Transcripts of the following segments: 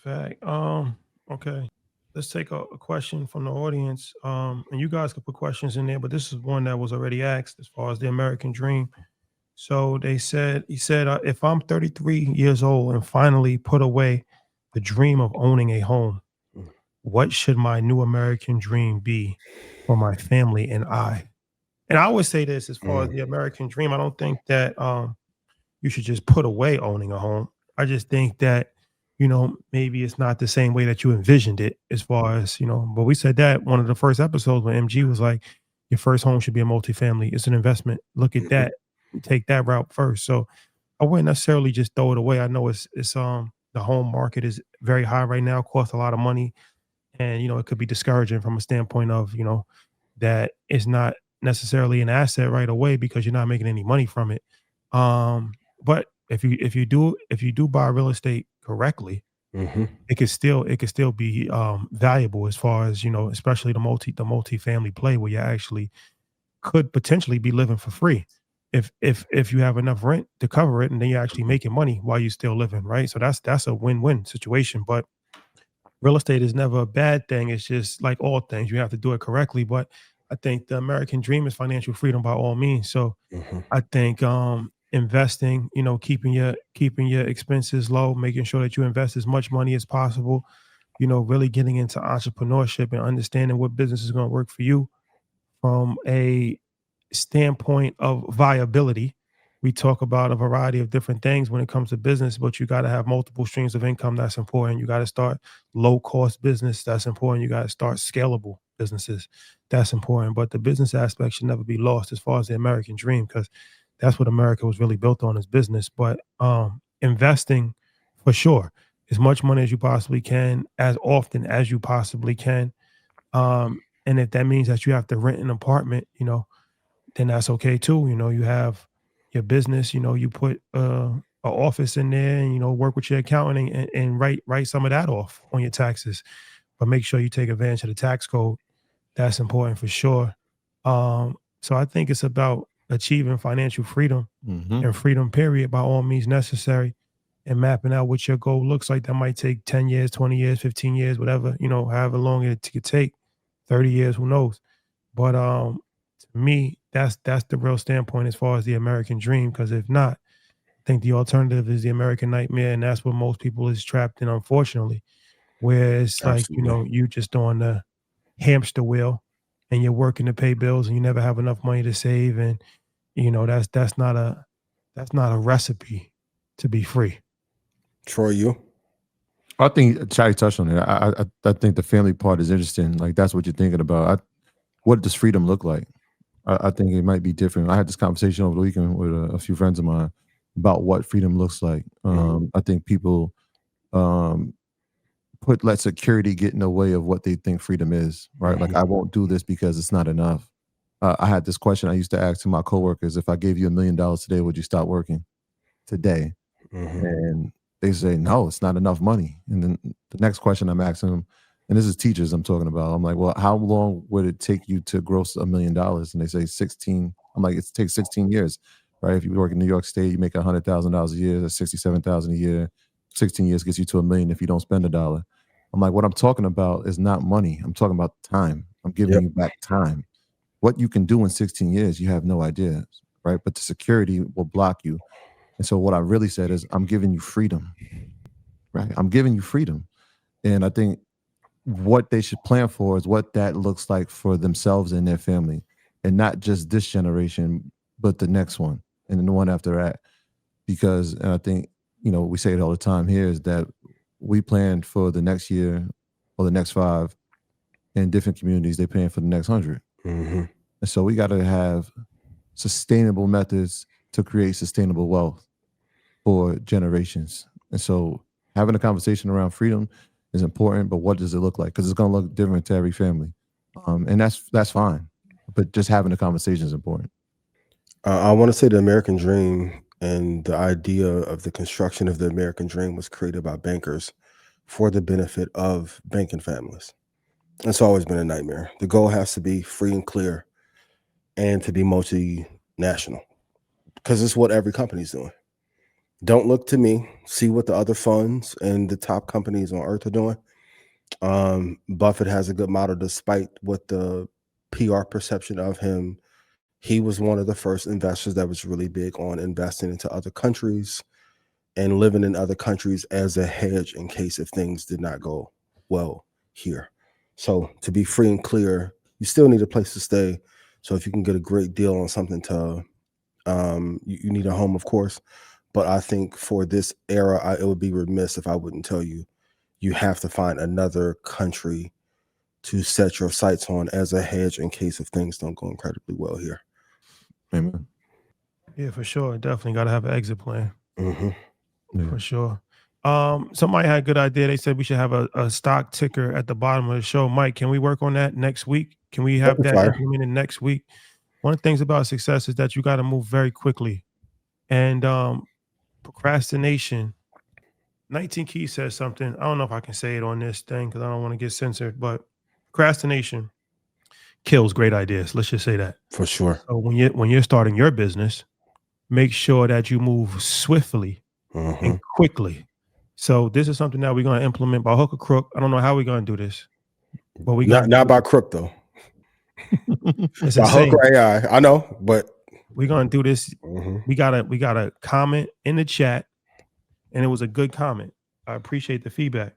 fact. Okay. Let's take a question from the audience. And you guys can put questions in there, but this is one that was already asked as far as the American dream. So he said, if I'm 33 years old and finally put away the dream of owning a home, Mm. what should my new American dream be for my family and I? And I would say this as far as Mm. the American dream, I don't think that you should just put away owning a home. I just think that, maybe it's not the same way that you envisioned it as far as, but we said that one of the first episodes when MG was like, your first home should be a multifamily. It's an investment. Look at Mhm. that. Take that route first. So I wouldn't necessarily just throw it away. I know it's the home market is very high right now, costs a lot of money. And, it could be discouraging from a standpoint of, that it's not necessarily an asset right away because you're not making any money from it. But if you do buy real estate correctly, Mhm. it could still be valuable as far as, especially the multi-family play where you actually could potentially be living for free if you have enough rent to cover it and then you're actually Mhm. making money while you're still living, right? So that's a win-win situation. But real estate is never a bad thing. It's just like all things, you have to do it correctly. But I think the American dream is financial freedom by all means. So Mhm. I think investing, keeping your expenses low, making sure that you invest as much money as possible, really getting into entrepreneurship and understanding what business is going to work for you from a standpoint of viability. We talk about a variety of different things when it comes to business, but you got to have multiple streams of income. That's important. You got to start low cost business. That's important. You got to start scalable businesses. That's important. But the business aspect should never be lost as far as the American dream, because that's what America was really built on is business. But investing for sure, as much money as you possibly can, as often as you possibly can. And if that means that you have to rent an apartment, then that's okay too. You have your business, you put a office in there and work with your accountant and write some of that off on your taxes. But make sure you take advantage of the tax code. That's important for sure. So I think it's about achieving financial freedom Hmm. and freedom period by all means necessary and mapping out what your goal looks like. That might take 10 years, 20 years, 15 years, whatever, however long it could take, 30 years, who knows. But to me, that's the real standpoint as far as the American dream. Because if not, I think the alternative is the American nightmare, and that's what most people is trapped in, unfortunately. Where it's like Absolutely. you just on the hamster wheel, and you're working to pay bills, and you never have enough money to save, and that's not a recipe to be free. Troy, you? I think Chai touched on it. I think the family part is interesting. Like that's what you're thinking about. What does freedom look like? I think it might be different. I had this conversation over the weekend with a few friends of mine about what freedom looks like. Mhm. I think people um, let security get in the way of what they think freedom is. Right? Like Mhm. I won't do this because it's not enough. I had this question I used to ask to my coworkers: If I gave you $1 million today, would you stop working today? Mhm. And they say, no, it's not enough money. And then the next question I'm asking them, and this is teachers I'm talking about. I'm like, well, how long would it take you to gross $1 million? And they say 16. I'm like, it takes 16 years, right? If you work in New York State, you make $100,000 a year, that's 67,000 a year. 16 years gets you to $1 million if you don't spend $1. I'm like, what I'm talking about is not money. I'm talking about time. I'm giving Yep. you back time. What you can do in 16 years, you have no idea, right? But the security will block you. And so what I really said is, I'm giving you freedom, right? I'm giving you freedom. And I think what they should plan for is what that looks like for themselves and their family, and not just this generation, but the next one and then the one after that. Because, and I think, we say it all the time here, is that we plan for the next year or the next five. In different communities, they plan for the next 100. Mhm. And so we got to have sustainable methods to create sustainable wealth for generations. And so having a conversation around freedom is important, but what does it look like? Because it's going to look different to every family, and that's fine. But just having the conversation is important. I want to say the American dream and the idea of the construction of the American dream was created by bankers for the benefit of banking families. It's always been a nightmare. The goal has to be free and clear and to be multinational because it's what every company's doing. Don't look to me. See what the other funds and the top companies on earth are doing. Buffett has a good model, despite what the PR perception of him. He was one of the first investors that was really big on investing into other countries and living in other countries as a hedge in case if things did not go well here. So to be free and clear, you still need a place to stay. So if you can get a great deal on something to, you need a home, of course. But I think for this era, it would be remiss if I wouldn't tell you, you have to find another country to set your sights on as a hedge in case if things don't go incredibly well here. Amen. Yeah, for sure. Definitely got to have an exit plan. Yeah. For sure. Somebody had a good idea. They said we should have a stock ticker at the bottom of the show. Mike, can we work on that next week? Can we have that Fire. implemented next week? One of the things about success is that you got to move very quickly. And procrastination. 19 Keys says something. I don't know if I can say it on this thing because I don't want to get censored, but procrastination kills great ideas. Let's just say that. For sure. So when you're starting your business, make sure that you move swiftly and quickly. So this is something that we're going to implement by hook or crook. I don't know how we're going to do this, but we not by crook though. It's By hook or AI. I know, but we're going to do this. We got a comment in the chat, and it was a good comment. I appreciate the feedback.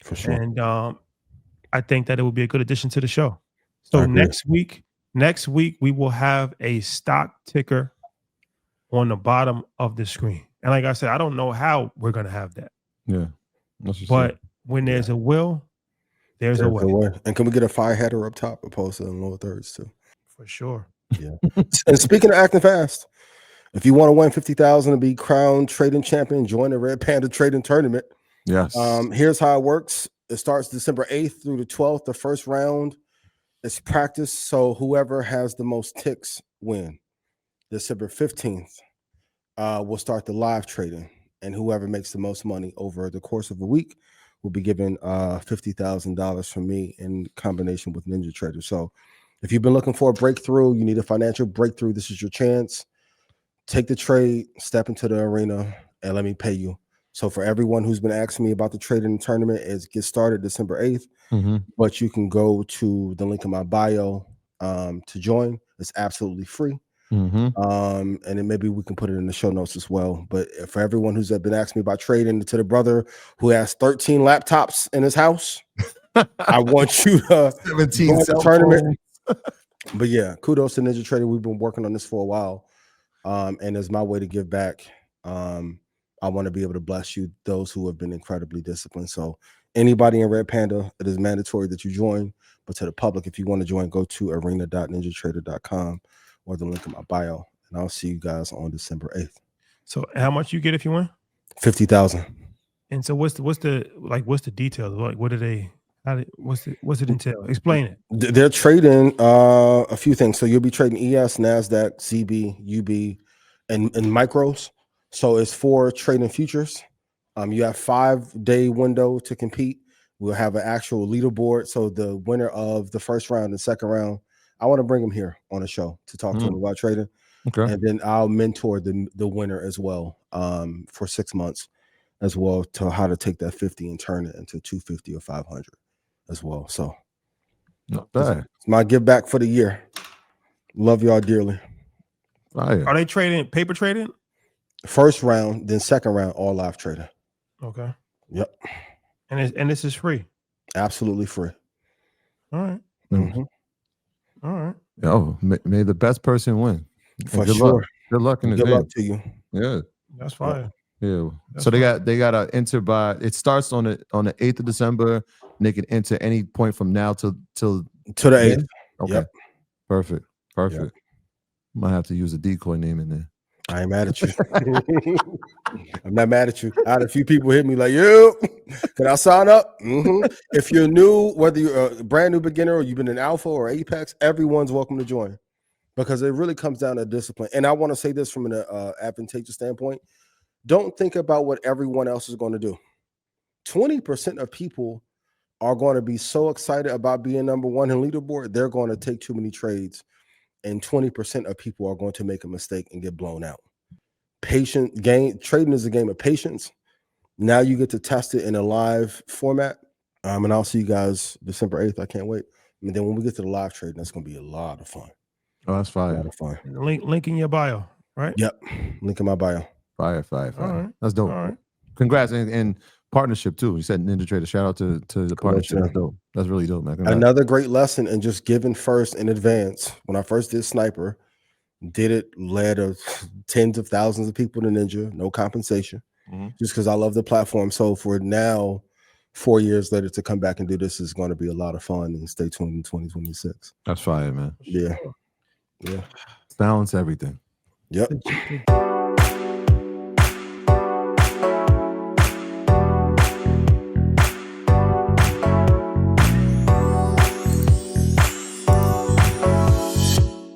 For sure. And I think that it would be a good addition to the show. So next week we will have a stock ticker on the bottom of the screen. And like I said, I don't know how we're going to have that. Yeah. But when there's a will, there's a way. And can we get a fire header up top opposed to the lower thirds too? For sure. Yeah. And speaking of acting fast, if you want to win $50,000 and be crowned trading champion, join the Red Panda Trading Tournament. Yes. Here's how it works. It starts December 8th through the 12th. The first round is practice. So whoever has the most ticks win. December 15th, we'll start the live trading. And whoever makes the most money over the course of a week will be given $50,000 from me in combination with Ninja Trader. So if you've been looking for a breakthrough, you need a financial breakthrough, this is your chance. Take the trade, step into the arena, and let me pay you. So for everyone who's been asking me about the trading tournament, it gets started December 8th. But you can go to the link in my bio to join. It's absolutely free. And then maybe we can put it in the show notes as well. But for everyone who's been asking me about trading, to the brother who has 13 laptops in his house, I want you to 17 go to the tournament. But yeah, kudos to Ninja Trader. We've been working on this for a while. And as my way to give back, I want to be able to bless you, those who have been incredibly disciplined. So anybody in Red Panda, it is mandatory that you join. But to the public, if you want to join, go to arena.ninjatrader.com or the link in my bio. And I'll see you guys on December 8th. So how much you get if you win? 50,000. And so what's the details? Like what's it entail? Explain it. They're trading a few things. So you'll be trading ES, NASDAQ, ZB, UB, and micros. So it's for trading futures. You have 5-day window to compete. We'll have an actual leaderboard. So the winner of the first round and second round, I want to bring him here on the show to talk to him about trading. Okay. And then I'll mentor the winner as well for 6 months as well, to how to take that 50 and turn it into 250 or 500 as well. So not bad. It's my give back for the year. Love y'all dearly. Are they trading paper trading? First round, then second round, all live trading. Okay. Yep. And this is free. Absolutely free. All right. All right. Oh, may the best person win. For good sure. Luck. Good luck in the Good game. luck to you. Yeah. That's fine. Yeah. That's so they got to enter by, it starts on the 8th of December, and they can enter any point from now till to the 8th. Okay. Yep. Perfect. Yep. Might have to use a decoy name in there. I ain't mad at you. I'm not mad at you. I had a few people hit me like, yo, can I sign up? If you're new, whether you're a brand new beginner or you've been in Alpha or Apex, everyone's welcome to join, because it really comes down to discipline. And I want to say this from an advantageous standpoint. Don't think about what everyone else is going to do. 20% of people are going to be so excited about being number one in leaderboard, they're going to take too many trades. And 20% of people are going to make a mistake and get blown out. trading is a game of patience. Now you get to test it in a live format. And I'll see you guys December 8th. I can't wait. And then when we get to the live trading, that's going to be a lot of fun. Oh, that's A fire. lot of fun. Link in your bio, right? Yep. Link in my bio. Fire. All right. That's dope. All right. Congrats. And partnership too. You said Ninja Trader. Shout out to the partnership. That's dope. That's really dope, man. Congrats. Another great lesson, and just giving first in advance. When I first did Sniper, led to tens of thousands of people to Ninja, no compensation, just because I love the platform. So for now, 4 years later, to come back and do this is going to be a lot of fun, and stay tuned in 2026. That's fire, man. Yeah. Balance everything. Yep.